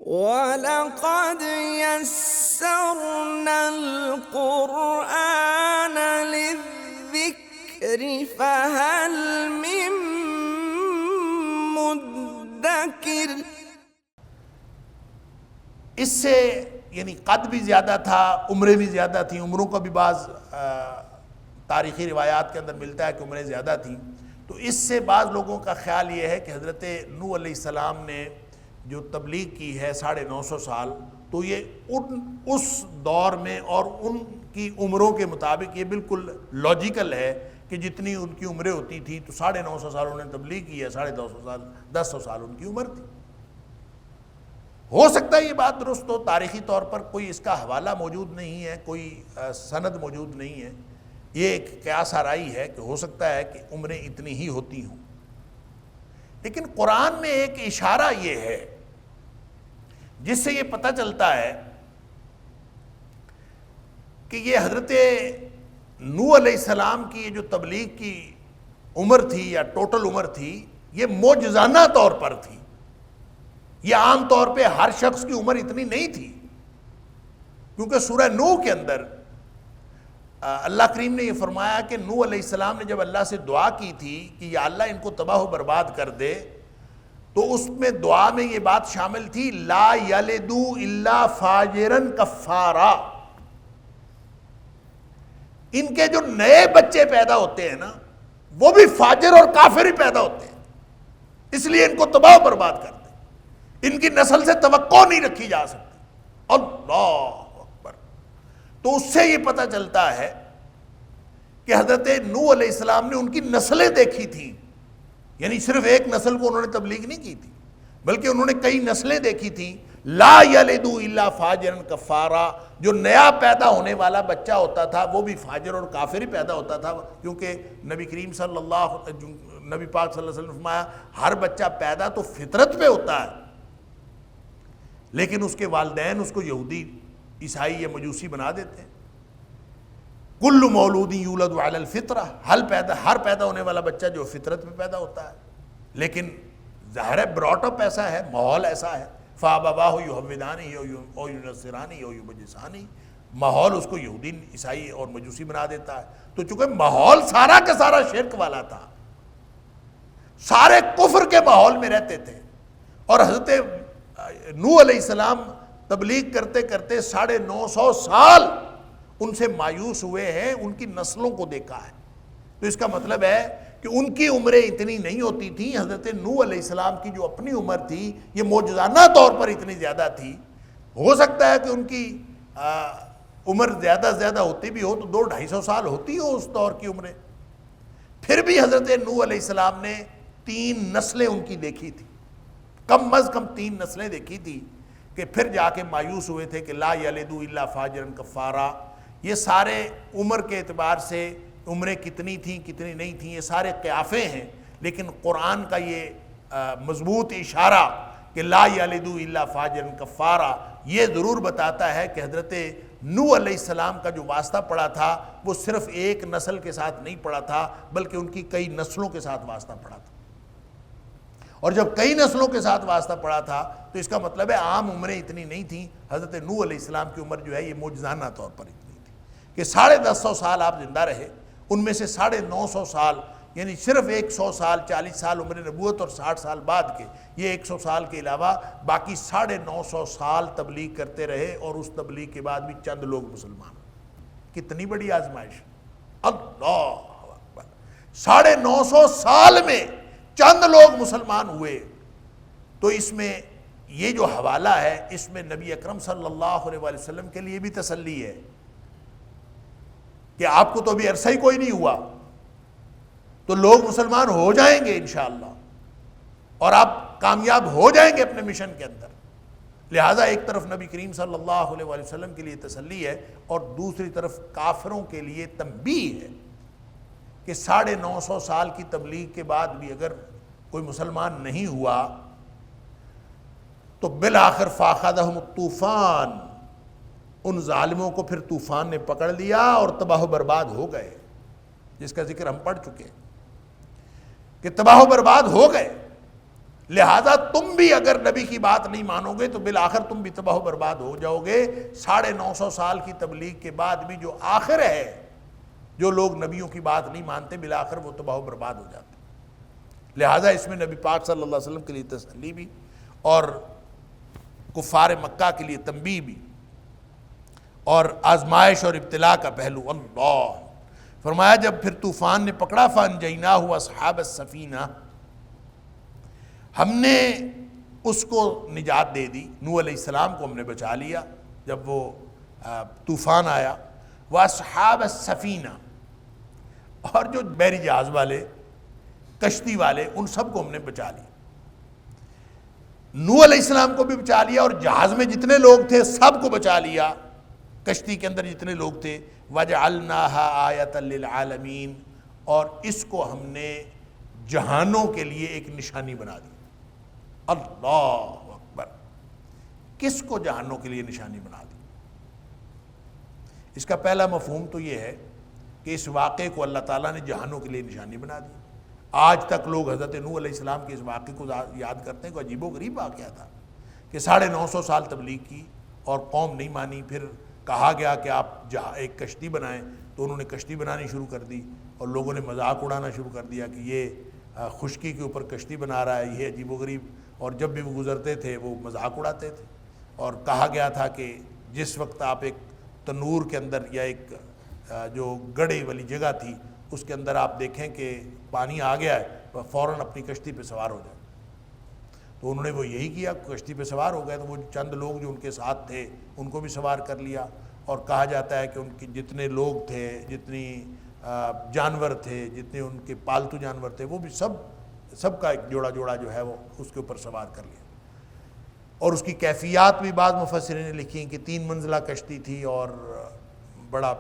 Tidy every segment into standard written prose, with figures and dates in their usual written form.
وَلَقَدْ يَسَّرْنَا الْقُرْآنَ لِلذِّكْرِ فَهَلْ مِن مُّدَّكِرٍ۔ اس سے یعنی قد بھی زیادہ تھا، عمریں بھی زیادہ تھیں، عمروں کا بھی بعض تاریخی روایات کے اندر ملتا ہے کہ عمریں زیادہ تھیں، تو اس سے بعض لوگوں کا خیال یہ ہے کہ حضرت نوح علیہ السلام نے جو تبلیغ کی ہے 950 سال، تو یہ اس دور میں اور ان کی عمروں کے مطابق یہ بالکل لاجیکل ہے کہ جتنی ان کی عمریں ہوتی تھی تو 950 سال انہوں نے تبلیغ کی ہے، 250 سال ان کی عمر تھی۔ ہو سکتا ہے یہ بات درست ہو، تاریخی طور پر کوئی اس کا حوالہ موجود نہیں ہے، کوئی سند موجود نہیں ہے، یہ ایک قیاس آرائی ہے کہ ہو سکتا ہے کہ عمریں اتنی ہی ہوتی ہوں، لیکن قرآن میں ایک اشارہ یہ ہے جس سے یہ پتہ چلتا ہے کہ یہ حضرت نوح علیہ السلام کی یہ جو تبلیغ کی عمر تھی یا ٹوٹل عمر تھی، یہ معجزانہ طور پر تھی۔ یہ عام طور پہ ہر شخص کی عمر اتنی نہیں تھی، کیونکہ سورہ نوح کے اندر اللہ کریم نے یہ فرمایا کہ نوح علیہ السلام نے جب اللہ سے دعا کی تھی کہ یا اللہ ان کو تباہ و برباد کر دے، تو اس میں دعا میں یہ بات شامل تھی لا یلدو الا فاجرن کفارا، ان کے جو نئے بچے پیدا ہوتے ہیں نا وہ بھی فاجر اور کافر ہی پیدا ہوتے ہیں، اس لیے ان کو تباہ و برباد کر دے، ان کی نسل سے توقع نہیں رکھی جا سکتی۔ اللہ اکبر۔ تو اس سے یہ پتہ چلتا ہے کہ حضرت نوح علیہ السلام نے ان کی نسلیں دیکھی تھیں، یعنی صرف ایک نسل کو انہوں نے تبلیغ نہیں کی تھی بلکہ انہوں نے کئی نسلیں دیکھی تھیں۔ لا یلدو الا فاجرا کفارا، جو نیا پیدا ہونے والا بچہ ہوتا تھا وہ بھی فاجر اور کافر ہی پیدا ہوتا تھا، کیونکہ نبی پاک صلی اللہ علیہ وسلم نے فرمایا ہر بچہ پیدا تو فطرت پہ ہوتا ہے، لیکن اس کے والدین اس کو یہودی، عیسائی یا مجوسی بنا دیتے ہیں۔ کل مولود یولد علی الفطرہ، ہر پیدا ہونے والا بچہ جو فطرت پہ پیدا ہوتا ہے، لیکن ظاہر ہے براٹ اپ ایسا ہے، ماحول ایسا ہے، فابواہ یہودانی او ینصرانی او یمجسانی، ماحول اس کو یہودی، عیسائی اور مجوسی بنا دیتا ہے۔ تو چونکہ ماحول سارا کا سارا شرک والا تھا، سارے کفر کے ماحول میں رہتے تھے، اور حضرت نوح علیہ السلام تبلیغ کرتے کرتے 950 سال ان سے مایوس ہوئے ہیں، ان کی نسلوں کو دیکھا ہے، تو اس کا مطلب ہے کہ ان کی عمریں اتنی نہیں ہوتی تھیں۔ حضرت نوح علیہ السلام کی جو اپنی عمر تھی یہ معجزانہ طور پر اتنی زیادہ تھی، ہو سکتا ہے کہ ان کی عمر زیادہ ہوتی بھی ہو تو 200-250 سال ہوتی ہو اس دور کی عمریں، پھر بھی حضرت نوح علیہ السلام نے 3 نسلیں ان کی دیکھی تھی، کم از کم 3 نسلیں دیکھی تھی، کہ پھر جا کے مایوس ہوئے تھے کہ لا یلدو الا فاجرا کفارا۔ یہ سارے عمر کے اعتبار سے عمریں کتنی تھیں کتنی نہیں تھیں یہ سارے قیافے ہیں، لیکن قرآن کا یہ مضبوط اشارہ کہ لا یلدو الا فاجرا کفارا یہ ضرور بتاتا ہے کہ حضرت نوح علیہ السلام کا جو واسطہ پڑا تھا وہ صرف ایک نسل کے ساتھ نہیں پڑا تھا بلکہ ان کی کئی نسلوں کے ساتھ واسطہ پڑا تھا، اور جب کئی نسلوں کے ساتھ واسطہ پڑا تھا تو اس کا مطلب ہے عام عمریں اتنی نہیں تھیں۔ حضرت نوح علیہ السلام کی عمر جو ہے یہ معجزانہ طور پر اتنی تھی کہ 150 سال آپ زندہ رہے، ان میں سے 950 سال یعنی صرف 100 سال 40 سال عمر نبوت اور 60 سال بعد کے، یہ 100 سال کے علاوہ باقی 950 سال تبلیغ کرتے رہے، اور اس تبلیغ کے بعد بھی چند لوگ مسلمان۔ کتنی بڑی آزمائش، اللہ اکبر، 950 سال میں چند لوگ مسلمان ہوئے۔ تو اس میں یہ جو حوالہ ہے اس میں نبی اکرم صلی اللہ علیہ وسلم کے لیے بھی تسلی ہے کہ آپ کو تو ابھی عرصہ ہی کوئی نہیں ہوا، تو لوگ مسلمان ہو جائیں گے انشاءاللہ، اور آپ کامیاب ہو جائیں گے اپنے مشن کے اندر۔ لہٰذا ایک طرف نبی کریم صلی اللہ علیہ وسلم کے لیے تسلی ہے، اور دوسری طرف کافروں کے لیے تنبیہ ہے کہ 950 سال کی تبلیغ کے بعد بھی اگر کوئی مسلمان نہیں ہوا تو بالآخر فاخذہم الطوفان، ان ظالموں کو پھر طوفان نے پکڑ لیا اور تباہ و برباد ہو گئے، جس کا ذکر ہم پڑھ چکے کہ تباہ و برباد ہو گئے۔ لہذا تم بھی اگر نبی کی بات نہیں مانو گے تو بالآخر تم بھی تباہ و برباد ہو جاؤ گے۔ 950 سال کی تبلیغ کے بعد بھی جو آخر ہے، جو لوگ نبیوں کی بات نہیں مانتے بالآخر وہ تباہ و برباد ہو جاتے۔ لہذا اس میں نبی پاک صلی اللہ علیہ وسلم کے لیے تسلی بھی اور کفار مکہ کے لیے تنبیہ بھی اور آزمائش اور ابتلاء کا پہلو۔ اللہ فرمایا جب پھر طوفان نے پکڑا فانجیناہ اصحاب السفینہ، ہم نے اس کو نجات دے دی، نوح علیہ السلام کو ہم نے بچا لیا جب وہ طوفان آیا۔ واصحاب السفینہ، اور جو بحری جہاز والے، کشتی والے، ان سب کو ہم نے بچا لیا۔ نوح علیہ السلام کو بھی بچا لیا اور جہاز میں جتنے لوگ تھے سب کو بچا لیا، کشتی کے اندر جتنے لوگ تھے۔ وَجَعَلْنَاهَا آیَةً لِلْعَالَمِينَ، اور اس کو ہم نے جہانوں کے لیے ایک نشانی بنا دی۔ اللہ اکبر، کس کو جہانوں کے لیے نشانی بنا دی؟ اس کا پہلا مفہوم تو یہ ہے کہ اس واقعے کو اللہ تعالیٰ نے جہانوں کے لیے نشانی بنا دی۔ آج تک لوگ حضرت نوح علیہ السلام کے اس واقعے کو یاد کرتے ہیں کہ عجیب و غریب واقعہ تھا کہ 950 سال تبلیغ کی اور قوم نہیں مانی، پھر کہا گیا کہ آپ ایک کشتی بنائیں تو انہوں نے کشتی بنانی شروع کر دی اور لوگوں نے مذاق اڑانا شروع کر دیا کہ یہ خشکی کے اوپر کشتی بنا رہا ہے، یہ عجیب و غریب، اور جب بھی وہ گزرتے تھے وہ مذاق اڑاتے تھے۔ اور کہا گیا تھا کہ جس وقت آپ ایک تنور کے اندر یا ایک جو گڑھے والی جگہ تھی اس کے اندر آپ دیکھیں کہ پانی آ گیا ہے، فوراً اپنی کشتی پہ سوار ہو جائیں۔ تو انہوں نے وہ یہی کیا، کشتی پہ سوار ہو گئے، تو وہ چند لوگ جو ان کے ساتھ تھے ان کو بھی سوار کر لیا، اور کہا جاتا ہے کہ ان کے جتنے لوگ تھے، جتنی جانور تھے، جتنے ان کے پالتو جانور تھے، وہ بھی سب کا ایک جوڑا جوڑا جو ہے وہ اس کے اوپر سوار کر لیا۔ اور اس کی کیفیات بھی بعض مفسرین نے لکھی کہ 3 منزلہ کشتی تھی اور بڑا،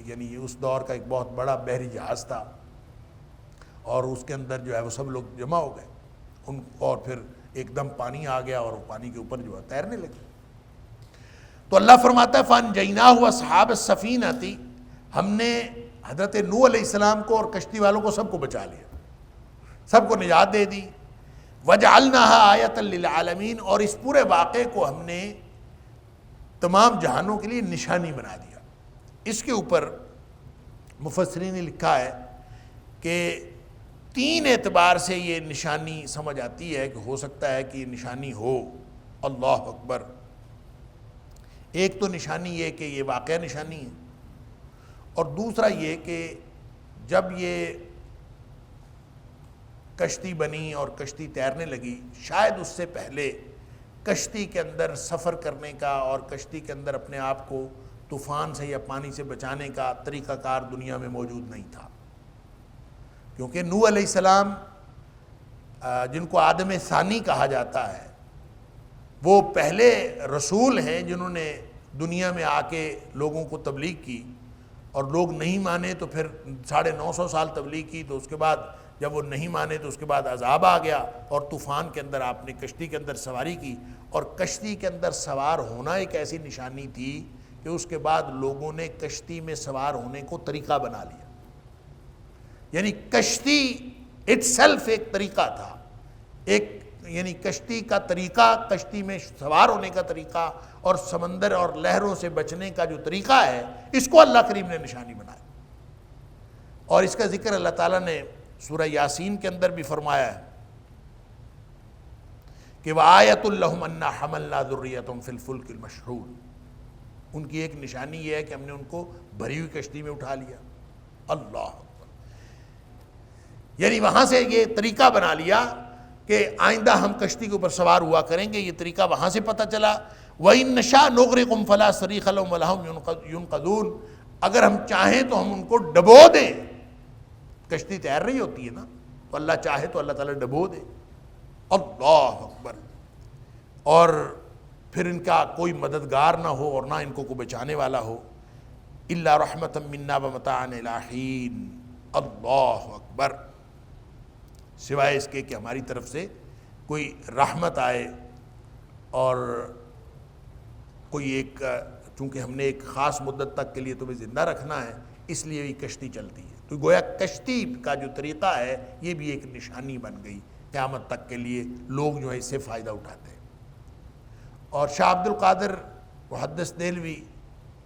یعنی اس دور کا ایک بہت بڑا بحری جہاز تھا، اور اس کے اندر جو ہے وہ سب لوگ جمع ہو گئے اور پھر ایک دم پانی آ گیا اور وہ پانی کے اوپر جو ہے تیرنے لگے۔ تو اللہ فرماتا ہے فانجیناہ اصحاب السفینہ، ہم نے حضرت نوح علیہ السلام کو اور کشتی والوں کو سب کو بچا لیا، سب کو نجات دے دی۔ وجعلناها آیۃ للعالمین، اور اس پورے واقعے کو ہم نے تمام جہانوں کے لیے نشانی بنا دیا۔ اس کے اوپر مفسرین نے لکھا ہے کہ 3 اعتبار سے یہ نشانی سمجھ آتی ہے کہ ہو سکتا ہے کہ یہ نشانی ہو۔ اللہ اکبر۔ ایک تو نشانی یہ کہ یہ واقعہ نشانی ہے، اور دوسرا یہ کہ جب یہ کشتی بنی اور کشتی تیرنے لگی، شاید اس سے پہلے کشتی کے اندر سفر کرنے کا اور کشتی کے اندر اپنے آپ کو طوفان سے یا پانی سے بچانے کا طریقہ کار دنیا میں موجود نہیں تھا، کیونکہ نوح علیہ السلام جن کو آدم ثانی کہا جاتا ہے، وہ پہلے رسول ہیں جنہوں نے دنیا میں آ کے لوگوں کو تبلیغ کی، اور لوگ نہیں مانے تو پھر 950 سال تبلیغ کی، تو اس کے بعد جب وہ نہیں مانے تو اس کے بعد عذاب آ گیا، اور طوفان کے اندر آپ نے کشتی کے اندر سواری کی، اور کشتی کے اندر سوار ہونا ایک ایسی نشانی تھی کہ اس کے بعد لوگوں نے کشتی میں سوار ہونے کو طریقہ بنا لیا۔ یعنی کشتی اٹ سیلف ایک طریقہ تھا، یعنی کشتی کا طریقہ، کشتی میں سوار ہونے کا طریقہ اور سمندر اور لہروں سے بچنے کا جو طریقہ ہے، اس کو اللہ کریم نے نشانی بنایا۔ اور اس کا ذکر اللہ تعالیٰ نے سورہ یاسین کے اندر بھی فرمایا ہے کہ وَآیَةٌ لَهُمْ أَنَّا حَمَلْنَا ذُرِّيَّتَهُمْ فِي الْفُلْكِ الْمَشْحُونِ، ان کی ایک نشانی یہ ہے کہ ہم نے ان کو بھری ہوئی کشتی میں اٹھا لیا۔ اللہ اکبر۔ یعنی وہاں سے یہ طریقہ بنا لیا کہ آئندہ ہم کشتی کے اوپر سوار ہوا کریں گے، یہ طریقہ وہاں سے پتہ چلا۔ وَإِن نَّشَاءْ نُغْرِقْهُمْ فَلَا صَرِيخَ لَهُمْ وَلَا هُمْ يُنْقَذُونَ، اگر ہم چاہیں تو ہم ان کو ڈبو دیں، کشتی تیر رہی ہوتی ہے نا، تو اللہ چاہے تو اللہ تعالیٰ ڈبو دے۔ اللہ اکبر۔ اور پھر ان کا کوئی مددگار نہ ہو اور نہ ان کو کوئی بچانے والا ہو، إِلَّا رَحْمَةً مِنَّا وَمَتَاعًا إِلَىٰ حِينٍ۔ اللہ اکبر۔ سوائے اس کے کہ ہماری طرف سے کوئی رحمت آئے، اور کوئی ایک، چونکہ ہم نے ایک خاص مدت تک کے لیے تمہیں زندہ رکھنا ہے، اس لیے یہ کشتی چلتی ہے۔ تو گویا کشتی کا جو طریقہ ہے یہ بھی ایک نشانی بن گئی قیامت تک کے لیے لوگ جو ہے اس سے فائدہ اٹھاتے ہیں۔ اور شاہ عبد القادر محدث دہلوی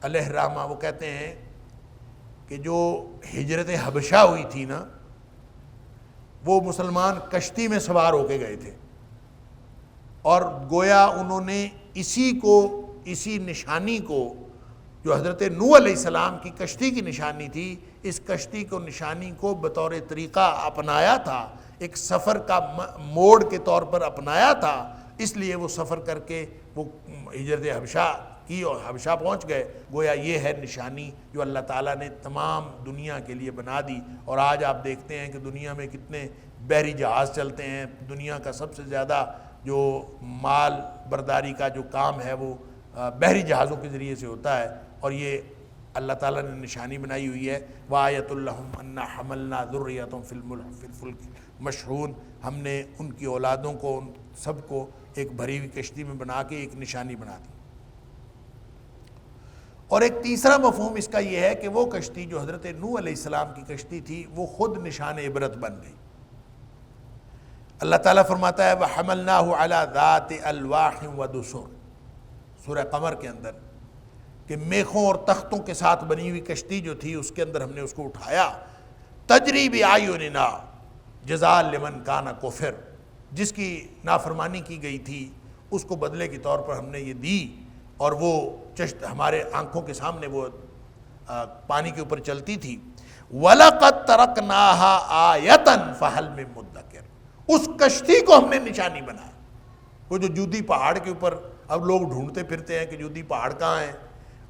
علیہ الرحمہ وہ کہتے ہیں کہ جو ہجرت حبشہ ہوئی تھی نا، وہ مسلمان کشتی میں سوار ہو کے گئے تھے، اور گویا انہوں نے اسی نشانی کو جو حضرت نوح علیہ السلام کی کشتی کی نشانی تھی، اس کشتی کو نشانی کو بطور طریقہ اپنایا تھا، ایک سفر کا موڑ کے طور پر اپنایا تھا، اس لیے وہ سفر کر کے وہ ہجرت حبشہ کی اور حبشہ پہنچ گئے۔ گویا یہ ہے نشانی جو اللہ تعالیٰ نے تمام دنیا کے لیے بنا دی۔ اور آج آپ دیکھتے ہیں کہ دنیا میں کتنے بحری جہاز چلتے ہیں، دنیا کا سب سے زیادہ جو مال برداری کا جو کام ہے وہ بحری جہازوں کے ذریعے سے ہوتا ہے، اور یہ اللہ تعالیٰ نے نشانی بنائی ہوئی ہے۔ وَآیَةٌ لَّهُمْ أَنَّا حَمَلْنَا ذُرِّيَّتَهُمْ فِي الْفُلْكِ مَشْحُونٍ، ہم نے ان کی اولادوں کو، ان سب کو ایک بھری ہوئی کشتی میں بنا کے ایک نشانی بنا دی۔ اور ایک تیسرا مفہوم اس کا یہ ہے کہ وہ کشتی جو حضرت نوح علیہ السلام کی کشتی تھی وہ خود نشان عبرت بن گئی۔ اللہ تعالیٰ فرماتا ہے وَحَمَلْنَاهُ عَلَى ذَاتِ أَلْوَاحٍ وَدُسُرٍ، سورہ قمر کے اندر، کہ میخوں اور تختوں کے ساتھ بنی ہوئی کشتی جو تھی اس کے اندر ہم نے اس کو اٹھایا۔ تجری بِأَعْیُنِنَا جزاء لمن کان کفر، جس کی نافرمانی کی گئی تھی اس کو بدلے کے طور پر ہم نے یہ دی، اور وہ ہمارے آنکھوں کے سامنے وہ پانی کے اوپر چلتی تھی۔ وَلَقَدْ تَرَكْنَاهَا آیَةً فَهَلْ مِن مُدَّکِرٍ، اس کشتی کو ہم نے نشانی بنایا۔ وہ جو جودی پہاڑ کے اوپر اب لوگ ڈھونڈتے پھرتے ہیں کہ جودی پہاڑ کہاں ہیں،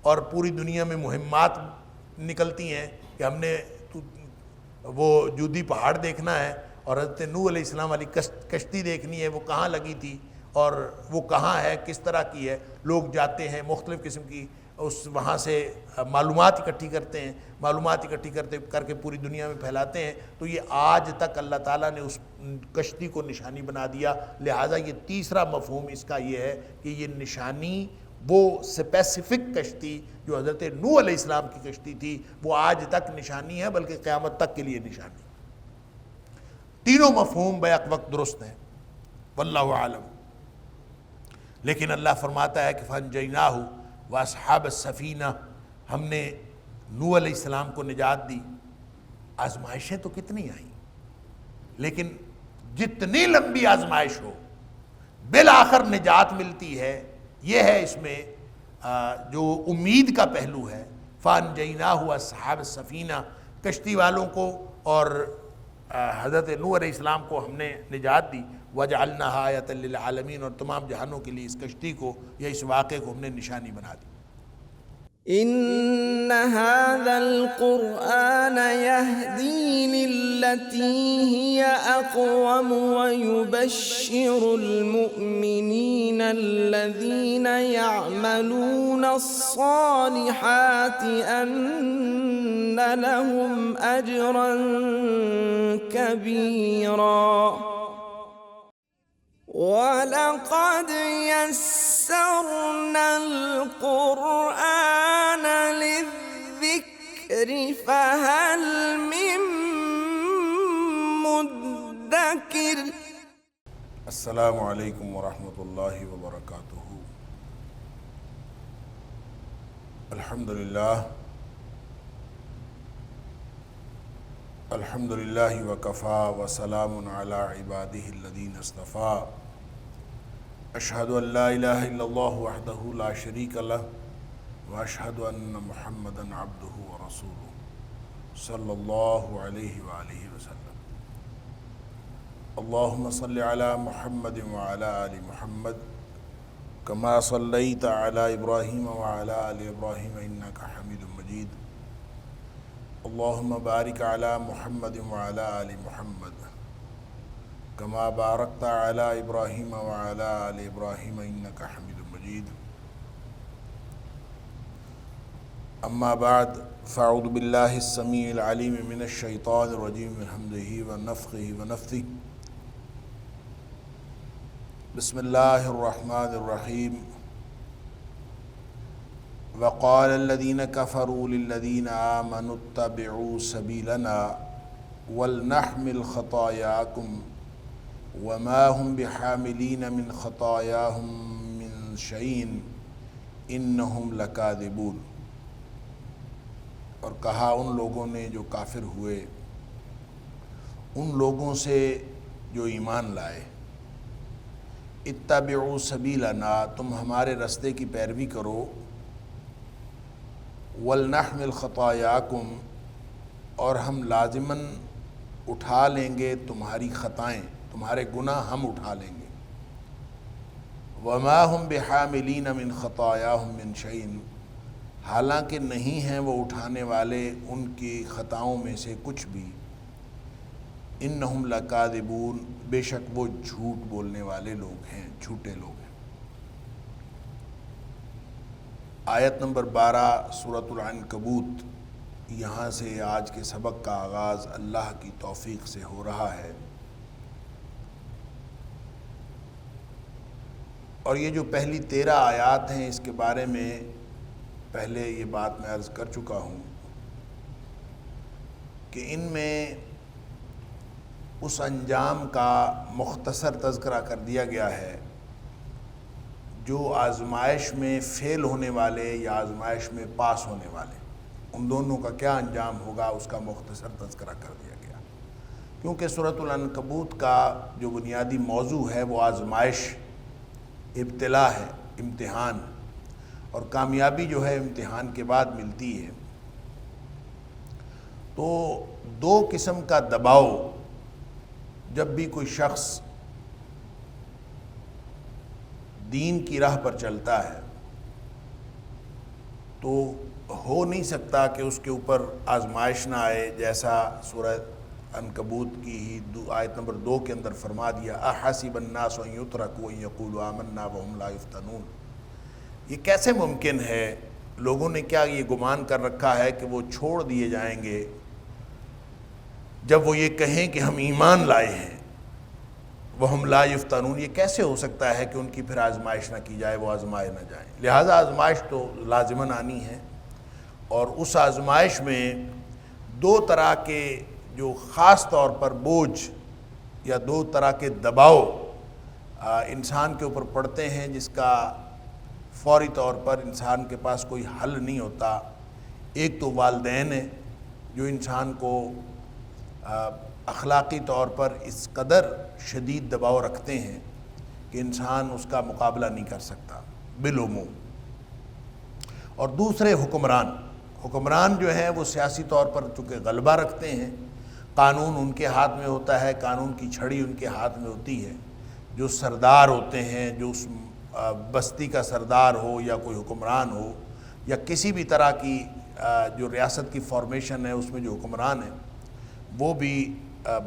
اور پوری دنیا میں مہمات نکلتی ہیں کہ ہم نے وہ جودی پہاڑ دیکھنا ہے، اور حضرت نوح علیہ السلام والی کشتی دیکھنی ہے، وہ کہاں لگی تھی اور وہ کہاں ہے، کس طرح کی ہے۔ لوگ جاتے ہیں مختلف قسم کی وہاں سے معلومات اکٹھی کرتے ہیں، معلومات اکٹھی کر کے پوری دنیا میں پھیلاتے ہیں۔ تو یہ آج تک اللہ تعالیٰ نے اس کشتی کو نشانی بنا دیا۔ لہٰذا یہ تیسرا مفہوم اس کا یہ ہے کہ یہ نشانی وہ اسپیسیفک کشتی جو حضرت نوح علیہ السلام کی کشتی تھی وہ آج تک نشانی ہے، بلکہ قیامت تک کے لیے نشانی۔ تینوں مفہوم بیک وقت درست ہیں، واللہ عالم۔ لیکن اللہ فرماتا ہے کہ فَانْجَيْنَاهُ وَأَصْحَابَ السَّفِينَةِ، ہم نے نوح علیہ السلام کو نجات دی۔ آزمائشیں تو کتنی آئیں، لیکن جتنی لمبی آزمائش ہو بالآخر نجات ملتی ہے۔ یہ ہے اس میں جو امید کا پہلو ہے۔ فَانْجَيْنَاهُ وَأَصْحَابَ السَّفِينَةِ، کشتی والوں کو اور حضرت نوح علیہ السلام کو ہم نے نجات دی۔ وَجَعَلْنَاهَا آیَةً لِّلْعَالَمِينَ، اور تمام جہانوں کے لیے اس کشتی کو یا اس واقعے کو ہم نے نشانی بنا دی۔ إن هذا القرآن يهدي للتي هي أقوم ويبشر المؤمنين الذين يعملون الصالحات أن لهم أجرا كبيرا وَلَقَدْ يَسَّرْنَا الْقُرْآنَ لِلذِّكْرِ فَهَلْ مِن مُدَّكِرٍ۔ السلام علیکم ورحمۃ اللہ وبرکاتہ۔ الحمد للہ وکفا وسلام علی عبادہ الذین اصطفیٰ، اشہد ان لا الہ الا اللہ وحدہ لا شریک لہ واشہد ان محمدا عبدہ ورسولہ صلی اللہ علیہ وآلہ وسلم۔ اللہم صل علی محمد وعلی آل محمد کما صلیت علی ابراہیم وعلی آل ابراہیم انک حمید مجید۔ اللہم بارک علی محمد وعلی آل محمد کما بارکت علی ابراہیم وعلی آل ابراہیم انک حمید مجید۔ اما بعد فاعوذ باللہ السمیع العلیم من الشیطان الرجیم من حمدہ ونفخہ ونفثہ۔ بسم اللہ الرحمن الرحیم۔ وقال الذين كفروا للذين آمنوا اتبعوا سبيلنا ولنحمل خطاياكم وما هم بحاملین من خطایاهم من شیء انہم لکاذبون، اور کہا ان لوگوں نے جو کافر ہوئے ان لوگوں سے جو ایمان لائے، اتبعوا سبیلنا، تم ہمارے رستے کی پیروی کرو، ولنحمل خطایاکم، اور ہم لازماً اٹھا لیں گے تمہاری خطائیں، تمہارے گناہ ہم اٹھا لیں گے، وما هم بحاملین من خطایاهم من شیء، حالانکہ نہیں ہیں وہ اٹھانے والے ان کی خطاؤں میں سے کچھ بھی، انہم لکاذبون، بے شک وہ جھوٹ بولنے والے لوگ ہیں، جھوٹے لوگ ہیں۔ آیت نمبر 12 سورۃ العنکبوت، یہاں سے آج کے سبق کا آغاز اللہ کی توفیق سے ہو رہا ہے، اور یہ جو پہلی 13 آیات ہیں اس کے بارے میں پہلے یہ بات میں عرض کر چکا ہوں کہ ان میں اس انجام کا مختصر تذکرہ کر دیا گیا ہے جو آزمائش میں فیل ہونے والے یا آزمائش میں پاس ہونے والے، ان دونوں کا کیا انجام ہوگا اس کا مختصر تذکرہ کر دیا گیا، کیونکہ سورۃ العنکبوت کا جو بنیادی موضوع ہے وہ آزمائش، ابتلا ہے، امتحان، اور کامیابی جو ہے امتحان کے بعد ملتی ہے۔ تو دو قسم کا دباؤ جب بھی کوئی شخص دین کی راہ پر چلتا ہے تو ہو نہیں سکتا کہ اس کے اوپر آزمائش نہ آئے، جیسا سورہ عنکبوت کی ہی آیت نمبر 2 کے اندر فرما دیا، احسب الناس ان یترکوا ان یقولوا آمنا وهم لا یفتنون، یہ کیسے ممکن ہے؟ لوگوں نے کیا یہ گمان کر رکھا ہے کہ وہ چھوڑ دیے جائیں گے جب وہ یہ کہیں کہ ہم ایمان لائے ہیں، وہم لا یفتنون، یہ کیسے ہو سکتا ہے کہ ان کی پھر آزمائش نہ کی جائے، وہ آزمائے نہ جائیں؟ لہٰذا آزمائش تو لازماً آنی ہے، اور اس آزمائش میں دو طرح کے جو خاص طور پر بوجھ یا دو طرح کے دباؤ انسان کے اوپر پڑتے ہیں، جس کا فوری طور پر انسان کے پاس کوئی حل نہیں ہوتا۔ ایک تو والدین ہیں جو انسان کو اخلاقی طور پر اس قدر شدید دباؤ رکھتے ہیں کہ انسان اس کا مقابلہ نہیں کر سکتا بالعموم، اور دوسرے حکمران جو ہیں وہ سیاسی طور پر چونکہ غلبہ رکھتے ہیں، قانون ان کے ہاتھ میں ہوتا ہے، قانون کی چھڑی ان کے ہاتھ میں ہوتی ہے، جو سردار ہوتے ہیں، جو اس بستی کا سردار ہو یا کوئی حکمران ہو یا کسی بھی طرح کی جو ریاست کی فارمیشن ہے اس میں جو حکمران ہیں، وہ بھی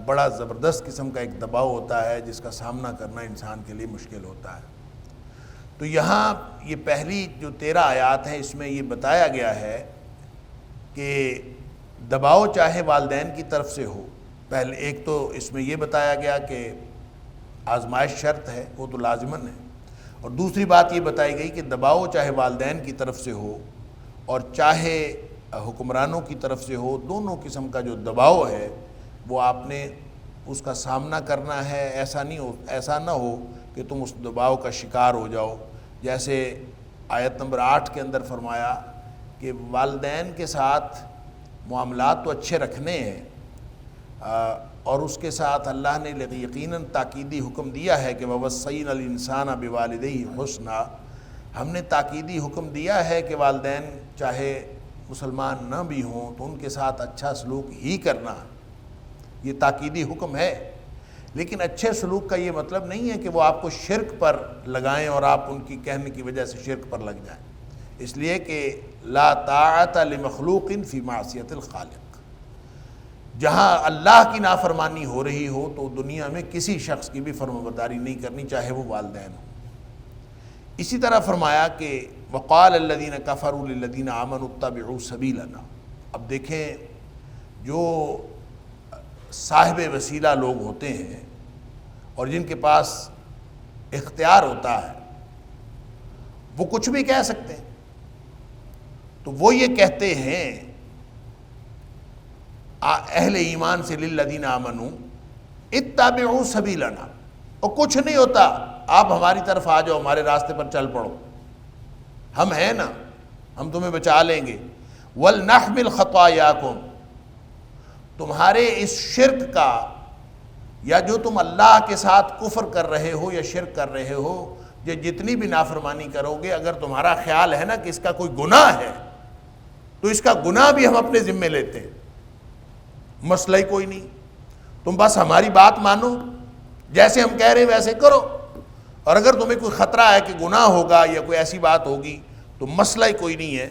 بڑا زبردست قسم کا ایک دباؤ ہوتا ہے جس کا سامنا کرنا انسان کے لیے مشکل ہوتا ہے۔ تو یہاں یہ پہلی جو 13 آیات ہیں اس میں یہ بتایا گیا ہے کہ دباؤ چاہے والدین کی طرف سے ہو، پہلے ایک تو اس میں یہ بتایا گیا کہ آزمائش شرط ہے، وہ تو لازماً ہے، اور دوسری بات یہ بتائی گئی کہ دباؤ چاہے والدین کی طرف سے ہو اور چاہے حکمرانوں کی طرف سے ہو، دونوں قسم کا جو دباؤ ہے وہ آپ نے اس کا سامنا کرنا ہے، ایسا نہ ہو کہ تم اس دباؤ کا شکار ہو جاؤ، جیسے آیت نمبر 8 کے اندر فرمایا کہ والدین کے ساتھ معاملات تو اچھے رکھنے ہیں، اور اس کے ساتھ اللہ نے یقیناً تاکیدی حکم دیا ہے کہ وَوَصَّيْنَا الْإِنسَانَ بِوَالِدَيْهِ حُسْنًا، ہم نے تاکیدی حکم دیا ہے کہ والدین چاہے مسلمان نہ بھی ہوں تو ان کے ساتھ اچھا سلوک ہی کرنا، یہ تاکیدی حکم ہے، لیکن اچھے سلوک کا یہ مطلب نہیں ہے کہ وہ آپ کو شرک پر لگائیں اور آپ ان کی کہنے کی وجہ سے شرک پر لگ جائیں، اس لیے کہ لا طاعت لمخلوق فی معصیت الخالق، جہاں اللہ کی نافرمانی ہو رہی ہو تو دنیا میں کسی شخص کی بھی فرمانبرداری نہیں کرنی، چاہے وہ والدین ہوں۔ اسی طرح فرمایا کہ وقال الذین کفروا للذین آمنوا اتبعوا سبیلنا، اب دیکھیں جو صاحب وسیلہ لوگ ہوتے ہیں اور جن کے پاس اختیار ہوتا ہے وہ کچھ بھی کہہ سکتے ہیں، تو وہ یہ کہتے ہیں اہل ایمان سے للذین آمنوا اتبعوا سبیلنا، اور کچھ نہیں ہوتا، آپ ہماری طرف آ جاؤ، ہمارے راستے پر چل پڑو، ہم ہیں نا، ہم تمہیں بچا لیں گے۔ وَلْنَحْمِلْ خَطَايَاكُمْ، تمہارے اس شرک کا، یا جو تم اللہ کے ساتھ کفر کر رہے ہو یا شرک کر رہے ہو، یہ جتنی بھی نافرمانی کرو گے، اگر تمہارا خیال ہے نا کہ اس کا کوئی گناہ ہے تو اس کا گناہ بھی ہم اپنے ذمے لیتے ہیں، مسئلہ ہی کوئی نہیں، تم بس ہماری بات مانو، جیسے ہم کہہ رہے ہیں ویسے کرو، اور اگر تمہیں کوئی خطرہ ہے کہ گناہ ہوگا یا کوئی ایسی بات ہوگی تو مسئلہ ہی کوئی نہیں ہے۔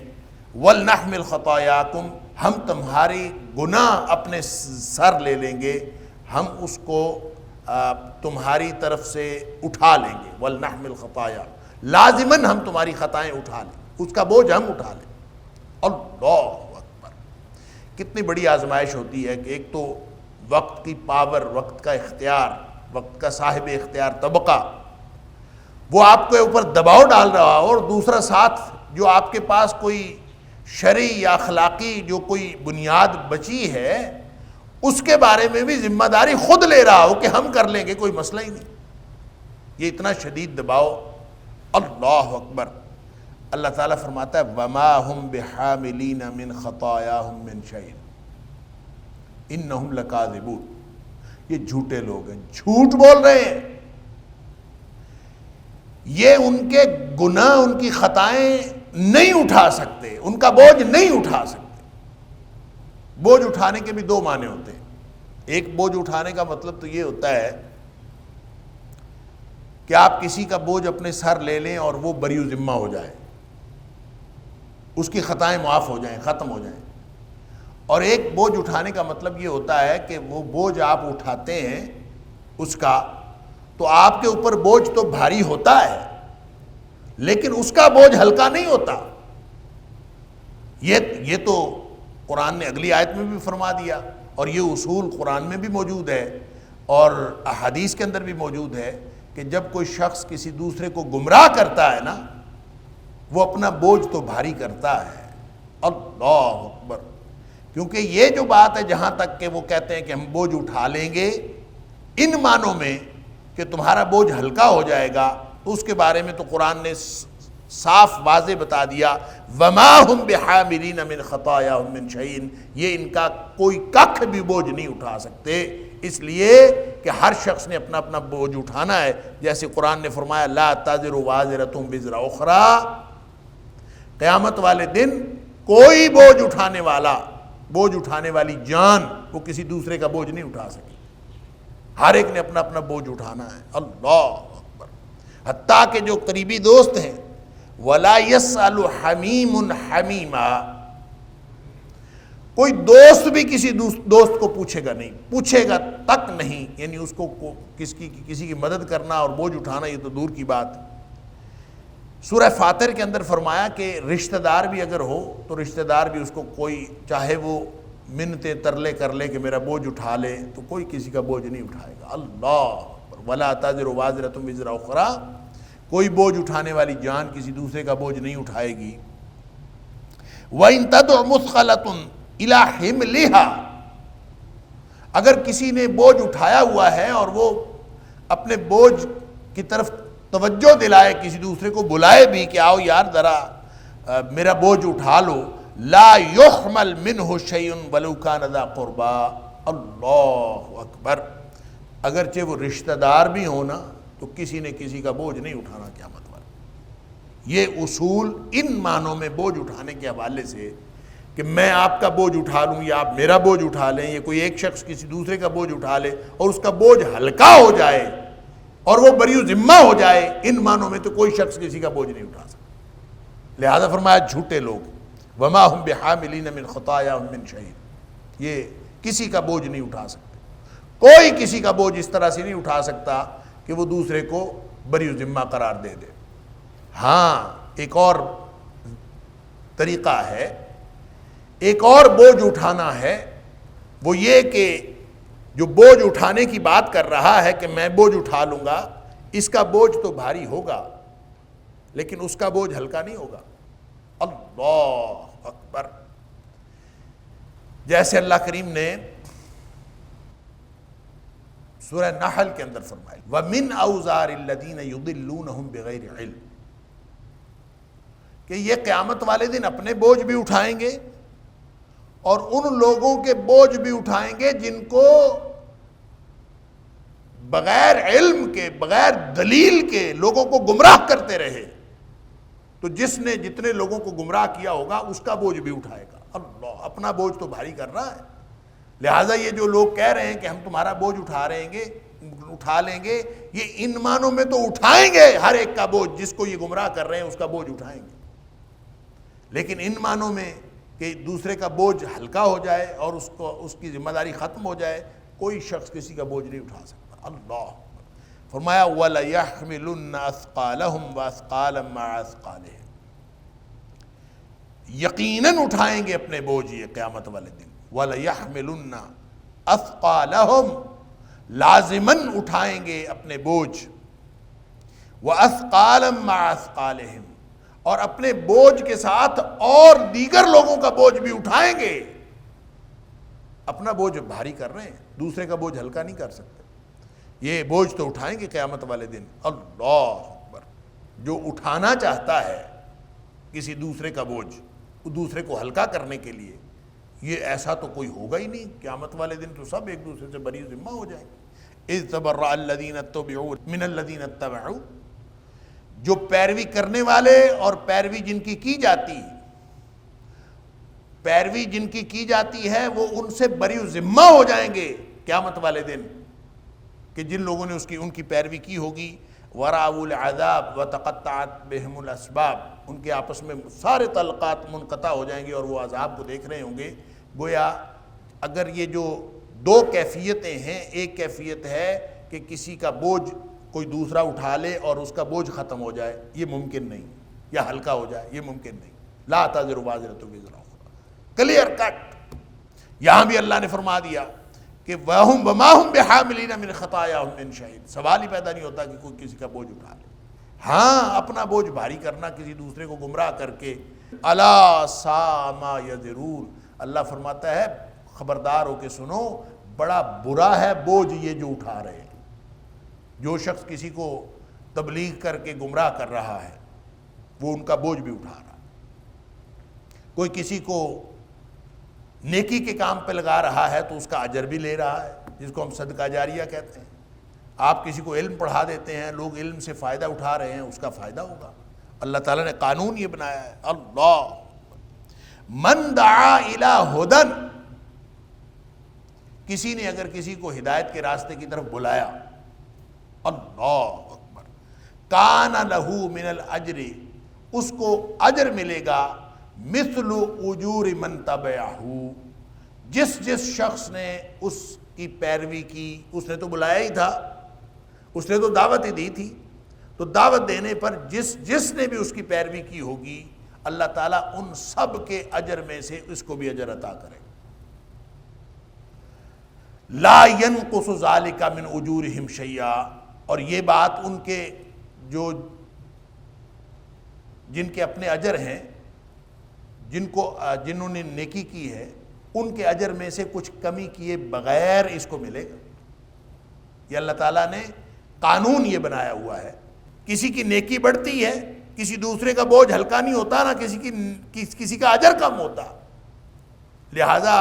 وَلْنَحْمِلْ خَطَايَاكُمْ، ہم تمہاری گناہ اپنے سر لے لیں گے، ہم اس کو تمہاری طرف سے اٹھا لیں گے۔ وَلْنَحْمِلْ خَطَايَا، لازماً ہم تمہاری خطائیں اٹھا لیں، اس کا بوجھ ہم اٹھا لیں۔ اللہ اکبر، کتنی بڑی آزمائش ہوتی ہے کہ ایک تو وقت کی پاور، وقت کا اختیار، وقت کا صاحب اختیار طبقہ وہ آپ کے اوپر دباؤ ڈال رہا ہو، اور دوسرا ساتھ جو آپ کے پاس کوئی شرعی یا اخلاقی جو کوئی بنیاد بچی ہے اس کے بارے میں بھی ذمہ داری خود لے رہا ہو کہ ہم کر لیں گے، کوئی مسئلہ ہی نہیں۔ یہ اتنا شدید دباؤ، اللہ اکبر۔ اللہ تعالیٰ فرماتا ہے وَمَا هُمْ بِحَامِلِينَ مِنْ خَطَايَاهُمْ مِنْ شَيْءٍ إِنَّهُمْ لَكَاذِبُونَ، یہ جھوٹے لوگ ہیں، جھوٹ بول رہے ہیں، یہ ان کے گناہ، ان کی خطائیں نہیں اٹھا سکتے، ان کا بوجھ نہیں اٹھا سکتے۔ بوجھ اٹھانے کے بھی دو معنی ہوتے ہیں، ایک بوجھ اٹھانے کا مطلب تو یہ ہوتا ہے کہ آپ کسی کا بوجھ اپنے سر لے لیں اور وہ بری ذمہ ہو جائے، اس کی خطائیں معاف ہو جائیں، ختم ہو جائیں۔ اور ایک بوجھ اٹھانے کا مطلب یہ ہوتا ہے کہ وہ بوجھ آپ اٹھاتے ہیں اس کا، تو آپ کے اوپر بوجھ تو بھاری ہوتا ہے لیکن اس کا بوجھ ہلکا نہیں ہوتا۔ یہ تو قرآن نے اگلی آیت میں بھی فرما دیا، اور یہ اصول قرآن میں بھی موجود ہے اور احادیث کے اندر بھی موجود ہے کہ جب کوئی شخص کسی دوسرے کو گمراہ کرتا ہے نا، وہ اپنا بوجھ تو بھاری کرتا ہے۔ اللہ اکبر، کیونکہ یہ جو بات ہے جہاں تک کہ وہ کہتے ہیں کہ ہم بوجھ اٹھا لیں گے، ان معنوں میں کہ تمہارا بوجھ ہلکا ہو جائے گا، تو اس کے بارے میں تو قرآن نے صاف واضح بتا دیا وَمَا هُمْ بِحَامِلِينَ مِنْ خَطَايَاهُمْ مِنْ شَيْءٍ، یہ ان کا کوئی ککھ بھی بوجھ نہیں اٹھا سکتے، اس لیے کہ ہر شخص نے اپنا اپنا بوجھ اٹھانا ہے۔ جیسے قرآن نے فرمایا لَا تَزِرُ وَازِرَةٌ وِزْرَ أُخْرَىٰ، قیامت والے دن کوئی بوجھ اٹھانے والا، بوجھ اٹھانے والی جان وہ کسی دوسرے کا بوجھ نہیں اٹھا سکے، ہر ایک نے اپنا اپنا بوجھ اٹھانا ہے۔ اللہ اکبر، حتیٰ کہ جو قریبی دوست ہیں وَلَا يَسْأَلُ حَمِيمٌ حَمِيمًا، کوئی دوست بھی کسی دوست کو پوچھے گا نہیں، پوچھے گا تک نہیں، یعنی اس کو کسی کی مدد کرنا اور بوجھ اٹھانا یہ تو دور کی بات ہے۔ سورہ فاتر کے اندر فرمایا کہ رشتہ دار بھی اگر ہو تو رشتہ دار بھی اس کو کوئی چاہے وہ منتیں ترلے کر لے کہ میرا بوجھ اٹھا لے، تو کوئی کسی کا بوجھ نہیں اٹھائے گا۔ اللہ وَلَا تَزِرُ وَازِرَةٌ وِزْرَ أُخْرَىٰ، کوئی بوجھ اٹھانے والی جان کسی دوسرے کا بوجھ نہیں اٹھائے گی۔ وَإِن تَدْعُ مُثْقَلَةٌ إِلَىٰ حِمْلِهَا، اگر کسی نے بوجھ اٹھایا ہوا ہے اور وہ اپنے بوجھ کی طرف توجہ دلائے، کسی دوسرے کو بلائے بھی کہ آؤ یار ذرا میرا بوجھ اٹھا لو، لا يحمل منه شيء ولو كان ذا قربا، اللہ اکبر، اگرچہ وہ رشتہ دار بھی ہونا تو کسی نے کسی کا بوجھ نہیں اٹھانا قیامت والے۔ یہ اصول ان معنوں میں بوجھ اٹھانے کے حوالے سے کہ میں آپ کا بوجھ اٹھا لوں یا آپ میرا بوجھ اٹھا لیں، یا کوئی ایک شخص کسی دوسرے کا بوجھ اٹھا لے اور اس کا بوجھ ہلکا ہو جائے اور وہ بری ذمہ ہو جائے، ان معنوں میں تو کوئی شخص کسی کا بوجھ نہیں اٹھا سکتا۔ لہذا فرمایا جھوٹے لوگ وَمَا هُمْ بِحَامِلِينَ مِنْ خَطَايَاهُمْ مِنْ شَيْءٍ، یہ کسی کا بوجھ نہیں اٹھا سکتے، کوئی کسی کا بوجھ اس طرح سے نہیں اٹھا سکتا کہ وہ دوسرے کو بری ذمہ قرار دے دے۔ ہاں ایک اور طریقہ ہے، ایک اور بوجھ اٹھانا ہے، وہ یہ کہ جو بوجھ اٹھانے کی بات کر رہا ہے کہ میں بوجھ اٹھا لوں گا، اس کا بوجھ تو بھاری ہوگا لیکن اس کا بوجھ ہلکا نہیں ہوگا۔ اللہ اکبر، جیسے اللہ کریم نے سورہ نحل کے اندر فرمایا وَمِنْ أَوْزَارِ الَّذِينَ يُضِلُّونَهُمْ بِغَيْرِ عِلْمٍ، کہ یہ قیامت والے دن اپنے بوجھ بھی اٹھائیں گے اور ان لوگوں کے بوجھ بھی اٹھائیں گے جن کو بغیر علم کے، بغیر دلیل کے لوگوں کو گمراہ کرتے رہے، تو جس نے جتنے لوگوں کو گمراہ کیا ہوگا اس کا بوجھ بھی اٹھائے گا۔ اللہ، اپنا بوجھ تو بھاری کر رہا ہے، لہٰذا یہ جو لوگ کہہ رہے ہیں کہ ہم تمہارا بوجھ اٹھا لیں گے، یہ ان معنوں میں تو اٹھائیں گے ہر ایک کا بوجھ، جس کو یہ گمراہ کر رہے ہیں اس کا بوجھ اٹھائیں گے، لیکن ان معنوں میں کہ دوسرے کا بوجھ ہلکا ہو جائے اور اس کی ذمہ داری ختم ہو جائے، کوئی شخص کسی کا بوجھ نہیں اٹھا سکتا۔ اللہ فرمایا وَلَيَحْمِلُنَّ أَثْقَالَهُمْ وَأَثْقَالًا مَعَ أَثْقَالِهِمْ، یقیناً اٹھائیں گے اپنے بوجھ یہ قیامت والے دن۔ وَلَيَحْمِلُنَّ أَثْقَالَهُمْ، لازماً اٹھائیں گے اپنے بوجھ، وَأَثْقَالًا مَعَ أَثْقَالِهِمْ، اور اپنے بوجھ کے ساتھ اور دیگر لوگوں کا بوجھ بھی اٹھائیں گے۔ اپنا بوجھ بھاری کر رہے ہیں، دوسرے کا بوجھ ہلکا نہیں کر سکتے، یہ بوجھ تو اٹھائیں گے قیامت والے دن۔ اللہ اکبر، جو اٹھانا چاہتا ہے کسی دوسرے کا بوجھ دوسرے کو ہلکا کرنے کے لیے، یہ ایسا تو کوئی ہوگا ہی نہیں، قیامت والے دن تو سب ایک دوسرے سے بری ذمہ ہو جائیں گے۔ اذ تبرأ الذین اتبعوا من الذین اتبعوا، جو پیروی کرنے والے اور پیروی جن کی جاتی، پیروی جن کی جاتی ہے وہ ان سے بری ذمہ ہو جائیں گے قیامت والے دن، کہ جن لوگوں نے ان کی پیروی کی ہوگی۔ وَرَأَوُا الْعَذَابَ وَتَقَطَّعَتْ بِهِمُ الْأَسْبَابُ، ان کے آپس میں سارے تعلقات منقطع ہو جائیں گے اور وہ عذاب کو دیکھ رہے ہوں گے۔ گویا اگر یہ جو دو کیفیتیں ہیں، ایک کیفیت ہے کہ کسی کا بوجھ کوئی دوسرا اٹھا لے اور اس کا بوجھ ختم ہو جائے، یہ ممکن نہیں، یا ہلکا ہو جائے، یہ ممکن نہیں۔ لا تزر وازرۃ وزر اخرى، کلیئر کٹ۔ یہاں بھی اللہ نے فرما دیا کہ وَهُمْ وَمَا هُمْ بِحَامِلِينَ مِنْ خَطَايَاهُمْ مِنْ شَيْءٍ، سوال ہی پیدا نہیں ہوتا کہ کوئی کسی کا بوجھ اٹھا لے۔ ہاں، اپنا بوجھ بھاری کرنا کسی دوسرے کو گمراہ کر کے، أَلَا سَاءَ مَا يَزِرُونَ، اللہ فرماتا ہے خبردار ہو کے سنو، بڑا برا ہے بوجھ یہ جو اٹھا رہے ہیں۔ جو شخص کسی کو تبلیغ کر کے گمراہ کر رہا ہے وہ ان کا بوجھ بھی اٹھا رہا ہے، کوئی کسی کو نیکی کے کام پہ لگا رہا ہے تو اس کا اجر بھی لے رہا ہے، جس کو ہم صدقہ جاریہ کہتے ہیں۔ آپ کسی کو علم پڑھا دیتے ہیں، لوگ علم سے فائدہ اٹھا رہے ہیں، اس کا فائدہ ہوگا۔ اللہ تعالیٰ نے قانون یہ بنایا ہے۔ اللہ من دعا الی ہدن، کسی نے اگر کسی کو ہدایت کے راستے کی طرف بلایا، اللہ اکبر، کان لہ من الاجر، اس کو اجر ملے گا مثل اجور من تبعہ، جس شخص نے اس کی پیروی کی، اس نے تو بلایا ہی تھا، اس نے تو دعوت ہی دی تھی، تو دعوت دینے پر جس نے بھی اس کی پیروی کی ہوگی، اللہ تعالیٰ ان سب کے اجر میں سے اس کو بھی اجر عطا کرے۔ لا ينقص ذلك من اجورہم شیئا، اور یہ بات ان کے جن کے اپنے اجر ہیں، جنہوں نے نیکی کی ہے، ان کے اجر میں سے کچھ کمی کیے بغیر اس کو ملے گا۔ یہ اللہ تعالیٰ نے قانون یہ بنایا ہوا ہے، کسی کی نیکی بڑھتی ہے، کسی دوسرے کا بوجھ ہلکا نہیں ہوتا، نہ کسی کا اجر کم ہوتا۔ لہذا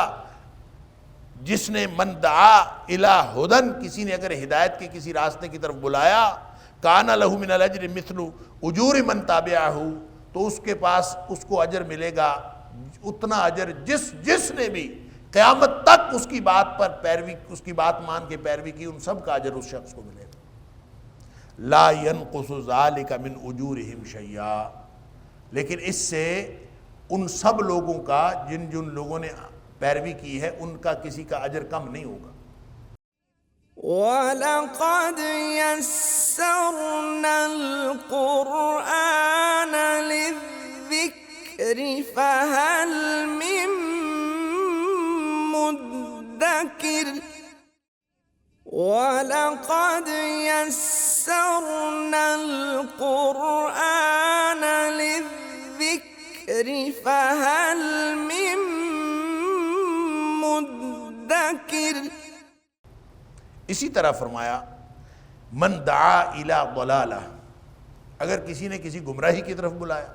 جس نے من دعا الی ہدن، کسی نے اگر ہدایت کے کسی راستے کی طرف بلایا، کان لہ من الاجر مثل اجور من تابعہ، تو اس کے پاس اس کو اجر ملے گا اتنا اجر جس نے بھی قیامت تک اس کی بات پر پیروی، اس کی بات مان کے پیروی کی، ان سب کا اجر اس شخص کو ملے گا۔ لا ينقص ذلك من اجورہم شیئا، لیکن اس سے ان سب لوگوں کا جن لوگوں نے پیروی کی ہے ان کا کسی کا اجر کم نہیں ہوگا۔ وَلَقَدْ يَسَّرْنَا الْقُرْآنَ لِلذِّكْرِ فَهَلْ مِن مُدَّكِرٍ وَلَقَدْ يَسَّرْنَا الْقُرْآنَ لِلذِّكْرِ فَهَلْ مِن مُدَّكِرٍ۔ اسی طرح فرمایا من دعا الی ضلالہ، اگر کسی نے کسی گمراہی کی طرف بلایا،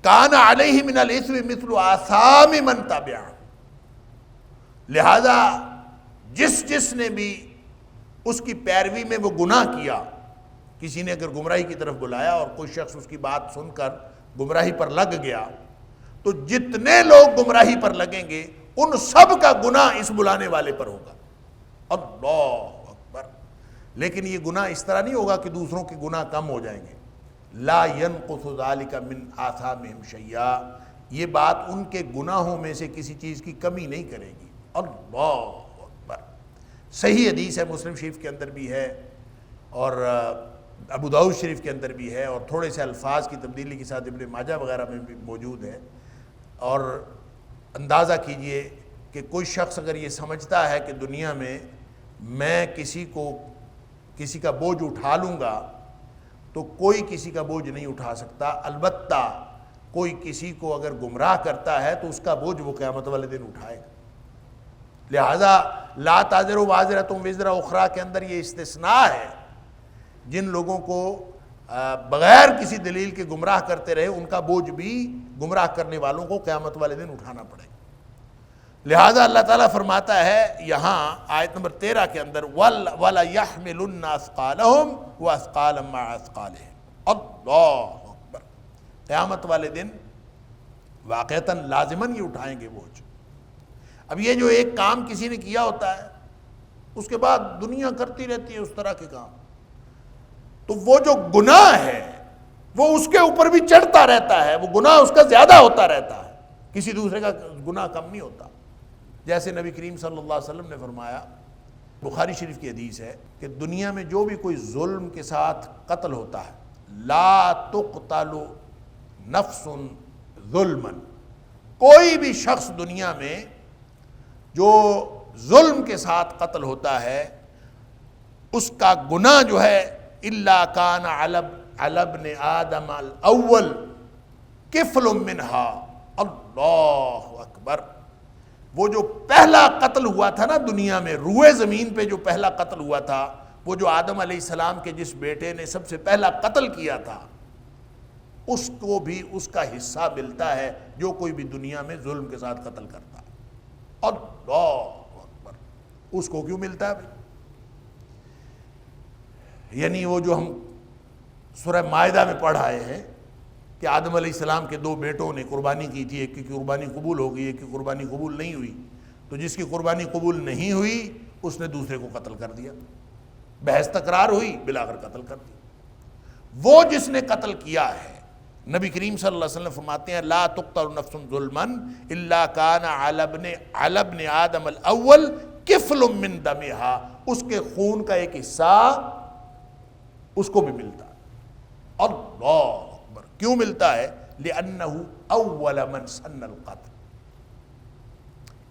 کان علیہ من الاثم مثل آثام من تبعہ، لہذا جس نے بھی اس کی پیروی میں وہ گناہ کیا، کسی نے اگر گمراہی کی طرف بلایا اور کوئی شخص اس کی بات سن کر گمراہی پر لگ گیا، تو جتنے لوگ گمراہی پر لگیں گے ان سب کا گناہ اس بلانے والے پر ہوگا۔ اللہ اکبر۔ لیکن یہ گناہ اس طرح نہیں ہوگا کہ دوسروں کے گناہ کم ہو جائیں گے، لا ينقص ذلك من آثامهم شیئا، یہ بات ان کے گناہوں میں سے کسی چیز کی کمی نہیں کرے گی۔ اللہ اکبر۔ صحیح حدیث ہے، مسلم شریف کے اندر بھی ہے اور ابو داؤد شریف کے اندر بھی ہے، اور تھوڑے سے الفاظ کی تبدیلی کے ساتھ ابن ماجہ وغیرہ میں بھی موجود ہے۔ اور اندازہ کیجئے کہ کوئی شخص اگر یہ سمجھتا ہے کہ دنیا میں کسی کا بوجھ اٹھا لوں گا، تو کوئی کسی کا بوجھ نہیں اٹھا سکتا، البتہ کوئی کسی کو اگر گمراہ کرتا ہے تو اس کا بوجھ وہ قیامت والے دن اٹھائے گا۔ لہذا لا تازر وازرۃ وزر اخری کے اندر یہ استثناء ہے، جن لوگوں کو بغیر کسی دلیل کے گمراہ کرتے رہے ان کا بوجھ بھی گمراہ کرنے والوں کو قیامت والے دن اٹھانا پڑے گا۔ لہذا اللہ تعالیٰ فرماتا ہے یہاں آیت نمبر 13 کے اندر وَلَيَحْمِلُنَّ أَثْقَالَهُمْ وَأَثْقَالًا مَعَ أَثْقَالِهِمْ، اللہ اکبر۔ قیامت والے دن واقعتاً لازماً یہ اٹھائیں گے بوجھ۔ اب یہ جو ایک کام کسی نے کیا ہوتا ہے، اس کے بعد دنیا کرتی رہتی ہے اس طرح کے کام، تو وہ جو گناہ ہے وہ اس کے اوپر بھی چڑھتا رہتا ہے، وہ گناہ اس کا زیادہ ہوتا رہتا ہے، کسی دوسرے کا گناہ کم نہیں ہوتا۔ جیسے نبی کریم صلی اللہ علیہ وسلم نے فرمایا، بخاری شریف کی حدیث ہے کہ دنیا میں جو بھی کوئی ظلم کے ساتھ قتل ہوتا ہے، لا تقتل نفس ظلما، کوئی بھی شخص دنیا میں جو ظلم کے ساتھ قتل ہوتا ہے اس کا گناہ جو ہے الا کان علی ابن آدم الاول کفل منہا، اللہ اکبر۔ وہ جو پہلا قتل ہوا تھا نا دنیا میں، روئے زمین پہ جو پہلا قتل ہوا تھا، وہ جو آدم علیہ السلام کے جس بیٹے نے سب سے پہلا قتل کیا تھا، اس کو بھی اس کا حصہ ملتا ہے جو کوئی بھی دنیا میں ظلم کے ساتھ قتل کرتا ہے۔ اللہ اکبر۔ اس کو کیوں ملتا ہے بھائی؟ یعنی وہ جو ہم سورہ مائدہ میں پڑھ آئے ہیں کہ آدم علیہ السلام کے دو بیٹوں نے قربانی کی تھی، ایک کی قربانی قبول ہو گئی، ایک کی قربانی قبول نہیں ہوئی، تو جس کی قربانی قبول نہیں ہوئی اس نے دوسرے کو قتل کر دیا، بحث تکرار ہوئی، بلاخر قتل کر دیا۔ وہ جس نے قتل کیا ہے، نبی کریم صلی اللہ علیہ وسلم فرماتے ہیں لا تقتل نفس ظلما الا کان علی ابن آدم الاول کفل من دمہا، اس کے خون کا ایک حصہ اس کو بھی ملتا ہے۔ اللہ اکبر۔ کیوں ملتا ہے؟ لأنہ اول من سن القتل،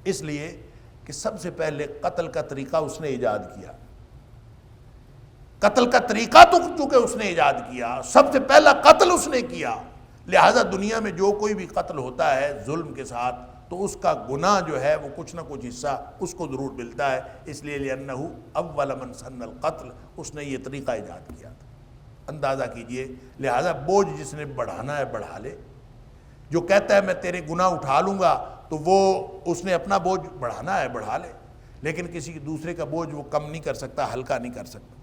اس لیے کہ سب سے پہلے قتل کا طریقہ اس نے ایجاد کیا، قتل کا طریقہ تو چونکہ اس نے ایجاد کیا، سب سے پہلا قتل اس نے کیا، لہذا دنیا میں جو کوئی بھی قتل ہوتا ہے ظلم کے ساتھ تو اس کا گناہ جو ہے وہ کچھ نہ کچھ حصہ اس کو ضرور ملتا ہے، اس لیے لأنہ اول من سن القتل، اس نے یہ طریقہ ایجاد کیا تھا۔ اندازہ کیجئے، لہذا بوجھ جس نے بڑھانا ہے بڑھا لے، جو کہتا ہے میں تیرے گناہ اٹھا لوں گا تو وہ اس نے اپنا بوجھ بڑھانا ہے بڑھا لے، لیکن کسی دوسرے کا بوجھ وہ کم نہیں کر سکتا، ہلکا نہیں کر سکتا۔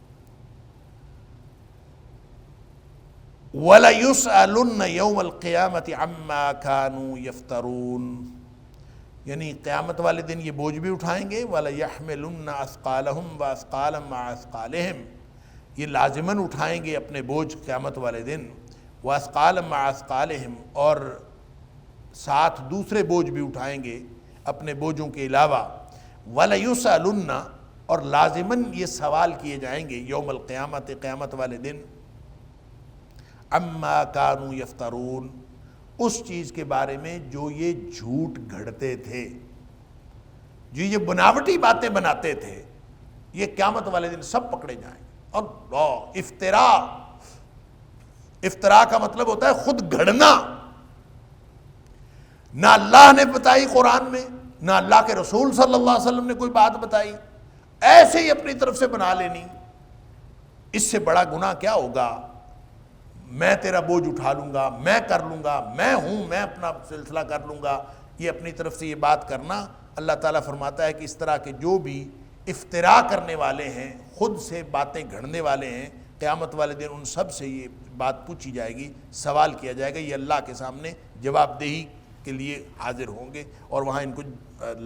وَلَيُسْأَلُنَّ يَوْمَ الْقِيَامَةِ عَمَّا كَانُوا يَفْتَرُونَ، یعنی قیامت والے دن یہ بوجھ بھی اٹھائیں گے، وَلَيَحْمِلُنَّ أَثْقَالَهُمْ وَأَثْقَالًا مَعَ أَثْقَالِهِمْ، یہ لازماً اٹھائیں گے اپنے بوجھ قیامت والے دن، وَأَثْقَالًا مَعَ أَثْقَالِهِمْ، اور ساتھ دوسرے بوجھ بھی اٹھائیں گے اپنے بوجھوں کے علاوہ، وَلَيُسْأَلُنَّ، اور لازماً یہ سوال کیے جائیں گے یوم القیامت، قیامت والے دن، عَمَّا كَانُوا يَفْتَرُونَ، اس چیز کے بارے میں جو یہ جھوٹ گھڑتے تھے، جو یہ بناوٹی باتیں بناتے تھے، یہ قیامت والے دن سب پکڑے جائیں گے۔ اللہ، افتراء کا مطلب ہوتا ہے خود گھڑنا، نہ اللہ نے بتائی قرآن میں، نہ اللہ کے رسول صلی اللہ علیہ وسلم نے کوئی بات بتائی، ایسے ہی اپنی طرف سے بنا لینی۔ اس سے بڑا گناہ کیا ہوگا؟ میں تیرا بوجھ اٹھا لوں گا، میں کر لوں گا، میں ہوں، میں اپنا سلسلہ کر لوں گا، یہ اپنی طرف سے یہ بات کرنا۔ اللہ تعالیٰ فرماتا ہے کہ اس طرح کے جو بھی افتراء کرنے والے ہیں، خود سے باتیں گھڑنے والے ہیں، قیامت والے دن ان سب سے یہ بات پوچھی جائے گی، سوال کیا جائے گا، یہ اللہ کے سامنے جواب دہی کے لیے حاضر ہوں گے اور وہاں ان کو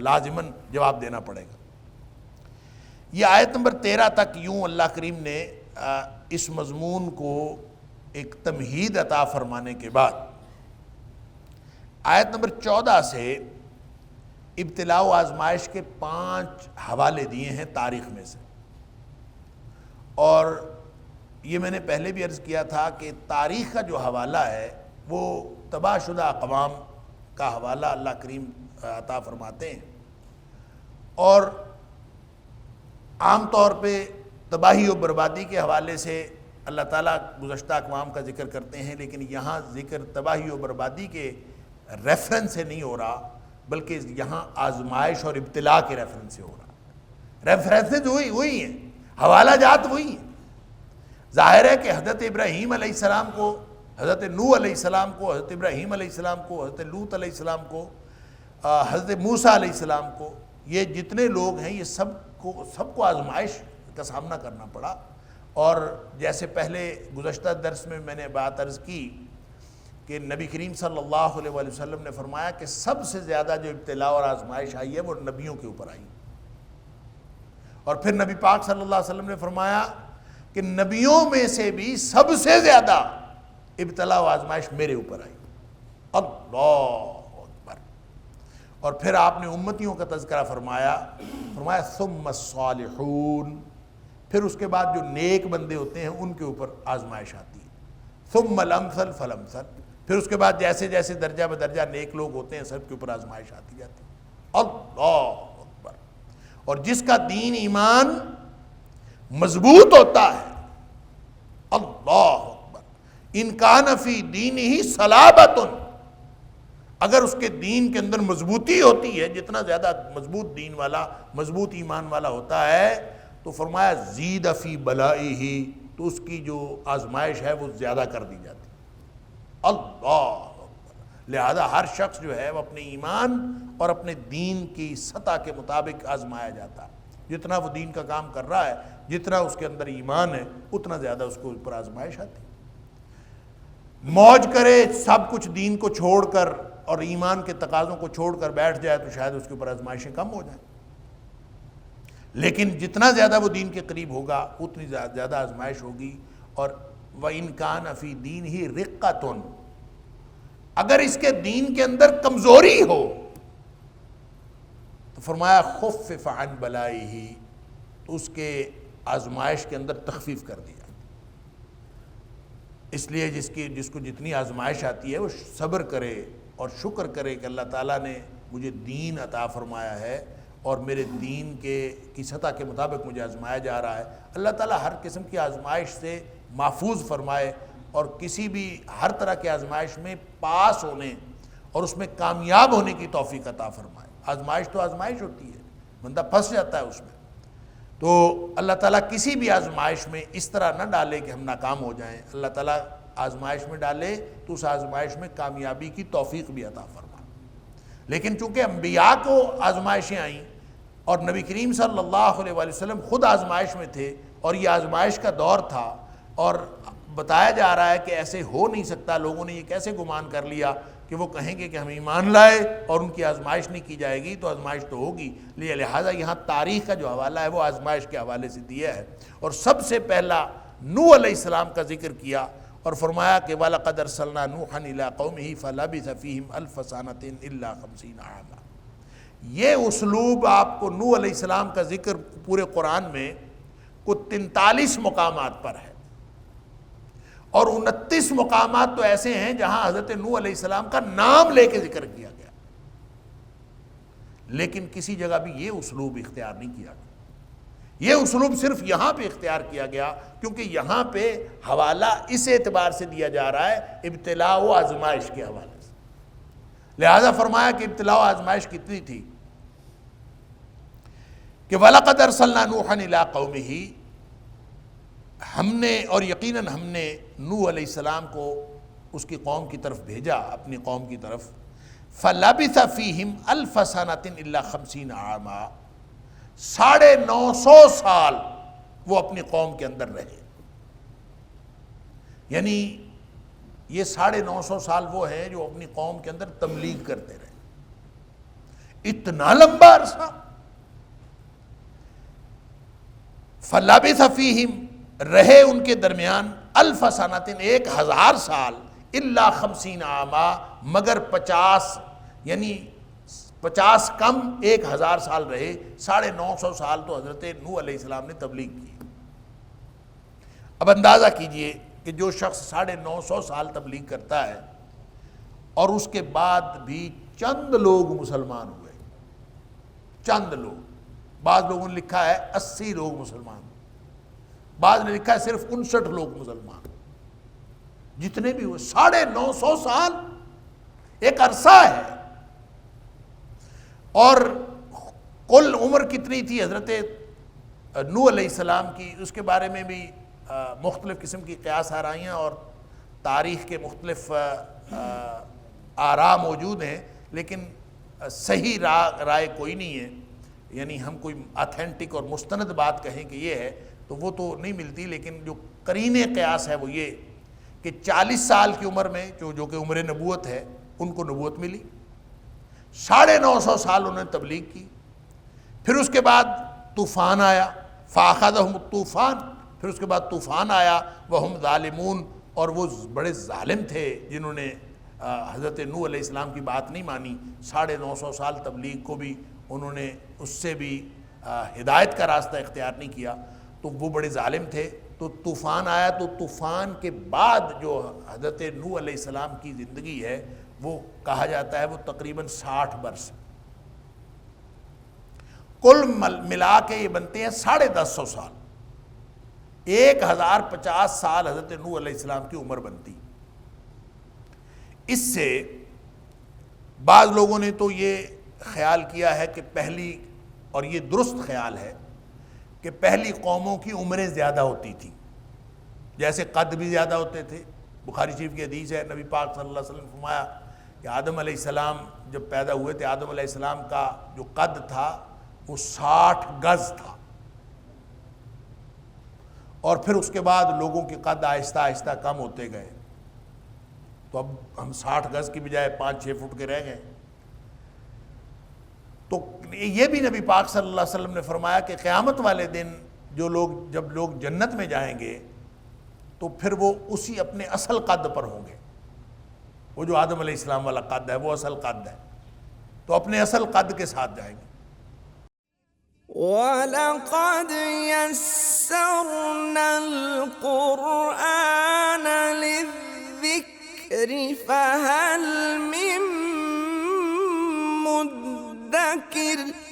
لازماً جواب دینا پڑے گا۔ یہ آیت نمبر 13 تک یوں اللہ کریم نے اس مضمون کو ایک تمہید عطا فرمانے کے بعد آیت نمبر 14 سے ابتلاء و آزمائش کے 5 حوالے دیے ہیں تاریخ میں سے۔ اور یہ میں نے پہلے بھی عرض کیا تھا کہ تاریخ کا جو حوالہ ہے وہ تباہ شدہ اقوام کا حوالہ اللہ کریم عطا فرماتے ہیں، اور عام طور پہ تباہی و بربادی کے حوالے سے اللہ تعالیٰ گزشتہ اقوام کا ذکر کرتے ہیں، لیکن یہاں ذکر تباہی و بربادی کے ریفرنس سے نہیں ہو رہا، بلکہ یہاں آزمائش اور ابتلاء کے ریفرنس سے ہو رہا۔ ریفرنسز وہی ہیں، حوالہ جات وہی ہیں۔ ظاہر ہے کہ حضرت ابراہیم علیہ السلام کو، حضرت نوح علیہ السلام کو، حضرت ابراہیم علیہ السلام کو، حضرت لوط علیہ السلام کو، حضرت موسیٰ علیہ السلام کو، یہ جتنے لوگ ہیں یہ سب کو آزمائش کا سامنا کرنا پڑا۔ اور جیسے پہلے گزشتہ درس میں نے بات عرض کی کہ نبی کریم صلی اللہ علیہ وآلہ وسلم نے فرمایا کہ سب سے زیادہ جو ابتلاء اور آزمائش آئی ہے وہ نبیوں کے اوپر آئی، اور پھر نبی پاک صلی اللہ علیہ وسلم نے فرمایا کہ نبیوں میں سے بھی سب سے زیادہ ابتلاء و آزمائش میرے اوپر آئی۔ اللہ اکبر۔ اور پھر آپ نے امتیوں کا تذکرہ فرمایا ثم الصالحون، پھر اس کے بعد جو نیک بندے ہوتے ہیں ان کے اوپر آزمائش آتی ہے، ثم الامثل فالامثل، پھر اس کے بعد جیسے جیسے درجہ بدرجہ نیک لوگ ہوتے ہیں سب کے اوپر آزمائش آتی جاتی ہے۔ اللہ اکبر۔ اور جس کا دین ایمان مضبوط ہوتا ہے، اللہ اکبر، ان کان فی دینہ صلابۃ، اگر اس کے دین کے اندر مضبوطی ہوتی ہے، جتنا زیادہ مضبوط دین والا، مضبوط ایمان والا ہوتا ہے، تو فرمایا زید فی بلائہ، تو اس کی جو آزمائش ہے وہ زیادہ کر دی جاتی ہے۔ اللہ اکبر۔ لہذا ہر شخص جو ہے وہ اپنے ایمان اور اپنے دین کی سطح کے مطابق آزمایا جاتا ہے۔ جتنا وہ دین کا کام کر رہا ہے، جتنا اس کے اندر ایمان ہے، اتنا زیادہ اس کو اوپر آزمائش آتی ہے۔ موج کرے سب کچھ دین کو چھوڑ کر اور ایمان کے تقاضوں کو چھوڑ کر بیٹھ جائے تو شاید اس کے اوپر آزمائشیں کم ہو جائیں، لیکن جتنا زیادہ وہ دین کے قریب ہوگا اتنی زیادہ آزمائش ہوگی۔ اور وَإِن كَانَ فِي دِينِهِ رِقَّةٌ، اگر اس کے دین کے اندر کمزوری ہو تو فرمایا خُفِّفَ عَنْ بَلَائِهِ، تو اس کے آزمائش کے اندر تخفیف کر دیا۔ اس لیے جس کو جتنی آزمائش آتی ہے وہ صبر کرے اور شکر کرے کہ اللہ تعالیٰ نے مجھے دین عطا فرمایا ہے اور میرے دین کی سطح کے مطابق مجھے آزمایا جا رہا ہے۔ اللہ تعالیٰ ہر قسم کی آزمائش سے محفوظ فرمائے اور کسی بھی ہر طرح کی آزمائش میں پاس ہونے اور اس میں کامیاب ہونے کی توفیق عطا فرمائے۔ آزمائش تو آزمائش ہوتی ہے، بندہ پھنس جاتا ہے اس میں، تو اللہ تعالیٰ کسی بھی آزمائش میں اس طرح نہ ڈالے کہ ہم ناکام ہو جائیں۔ اللہ تعالیٰ آزمائش میں ڈالے تو اس آزمائش میں کامیابی کی توفیق بھی عطا فرمائے۔ لیکن چونکہ انبیاء کو آزمائشیں آئیں اور نبی کریم صلی اللہ علیہ وآلہ وسلم خود آزمائش میں تھے اور یہ آزمائش کا دور تھا، اور بتایا جا رہا ہے کہ ایسے ہو نہیں سکتا، لوگوں نے یہ کیسے گمان کر لیا کہ وہ کہیں گے کہ ہم ایمان لائے اور ان کی آزمائش نہیں کی جائے گی، تو آزمائش تو ہوگی۔ لہٰذا یہاں تاریخ کا جو حوالہ ہے وہ آزمائش کے حوالے سے دیا ہے، اور سب سے پہلا نوح علیہ السلام کا ذکر کیا اور فرمایا کہ وَلَقَدْ أَرْسَلْنَا نُوحًا إِلَىٰ قَوْمِهِ فَلَبِثَ فِيهِمْ أَلْفَ سَنَةٍ إِلَّا 50 عاما۔ یہ اسلوب آپ کو نوح علیہ السلام کا ذکر پورے قرآن میں کل 43 مقامات پر ہے، اور 29 مقامات تو ایسے ہیں جہاں حضرت نوح علیہ السلام کا نام لے کے ذکر کیا گیا، لیکن کسی جگہ بھی یہ اسلوب اختیار نہیں کیا گیا۔ یہ اسلوب صرف یہاں پہ اختیار کیا گیا کیونکہ یہاں پہ حوالہ اس اعتبار سے دیا جا رہا ہے ابتلاء و آزمائش کے حوالے سے۔ لہذا فرمایا کہ ابتلاء و آزمائش کتنی تھی؟ کہ وَلَقَدْ أَرْسَلْنَا نُوحًا إِلَىٰ قَوْمِهِ، ہم نے اور یقیناً ہم نے نوح علیہ السلام کو اس کی قوم کی طرف بھیجا، اپنی قوم کی طرف، فَلَبِثَ فِيهِمْ أَلْفَ سَنَةٍ إِلَّا 50 عَامًا، 950 سال وہ اپنی قوم کے اندر رہے۔ یعنی یہ 950 سال وہ ہیں جو اپنی قوم کے اندر تبلیغ کرتے رہے، اتنا لمبا عرصہ۔ فَلَبِثَ فِيهِمْ، رہے ان کے درمیان، الف سنۃ، 1000 سال، الا 50 عاما، مگر 50، یعنی 50 کم 1000 سال رہے، 950 سال تو حضرت نوح علیہ السلام نے تبلیغ کی۔ اب اندازہ کیجئے کہ جو شخص 950 سال تبلیغ کرتا ہے اور اس کے بعد بھی چند لوگ مسلمان ہوئے، چند لوگ، بعض لوگوں نے لکھا ہے 80 لوگ مسلمان، بعض نے لکھا ہے صرف 59 لوگ مسلمان، جتنے بھی ہوئے 950 سال ایک عرصہ ہے۔ اور کل عمر کتنی تھی حضرت نوح علیہ السلام کی، اس کے بارے میں بھی مختلف قسم کی قیاس آرائیاں اور تاریخ کے مختلف آراء موجود ہیں، لیکن صحیح رائے کوئی نہیں ہے، یعنی ہم کوئی اتھینٹک اور مستند بات کہیں کہ یہ ہے تو وہ تو نہیں ملتی، لیکن جو قرین قیاس ہے وہ یہ کہ 40 سال کی عمر میں جو کہ عمر نبوت ہے، ان کو نبوت ملی، 950 سال انہوں نے تبلیغ کی، پھر اس کے بعد طوفان آیا، فَأَخَذَهُمُ الطُّوفَانُ، پھر اس کے بعد طوفان آیا، وَهُمْ ظَالِمُونَ، اور وہ بڑے ظالم تھے جنہوں نے حضرت نوح علیہ السلام کی بات نہیں مانی، 950 سال تبلیغ کو بھی انہوں نے اس سے بھی ہدایت کا راستہ اختیار نہیں کیا، تو وہ بڑے ظالم تھے۔ تو طوفان آیا، تو طوفان کے بعد جو حضرت نوح علیہ السلام کی زندگی ہے وہ کہا جاتا ہے وہ تقریباً 60 برس، کل ملا کے یہ بنتے ہیں 150 سال، 1050 سال حضرت نوح علیہ السلام کی عمر بنتی۔ اس سے بعض لوگوں نے تو یہ خیال کیا ہے کہ پہلی، اور یہ درست خیال ہے کہ پہلی قوموں کی عمریں زیادہ ہوتی تھیں، جیسے قد بھی زیادہ ہوتے تھے۔ بخاری شریف کی حدیث ہے، نبی پاک صلی اللہ علیہ وسلم نے فرمایا کہ آدم علیہ السلام جب پیدا ہوئے تھے، آدم علیہ السلام کا جو قد تھا وہ 60 گز تھا، اور پھر اس کے بعد لوگوں کے قد آہستہ آہستہ کم ہوتے گئے، تو اب ہم 60 گز کی بجائے 5-6 فٹ کے رہ گئے۔ تو یہ بھی نبی پاک صلی اللہ علیہ وسلم نے فرمایا کہ قیامت والے دن جب لوگ جنت میں جائیں گے تو پھر وہ اسی اپنے اصل قد پر ہوں گے، وہ جو آدم علیہ السلام والا قد ہے وہ اصل قد ہے، تو اپنے اصل قد کے ساتھ جائیں گے۔ وَلَقَدْ يَسَّرْنَا الْقُرْآنَ لِلذِّكْرِ فَهَلْ مِن مُّدَّكِرٍ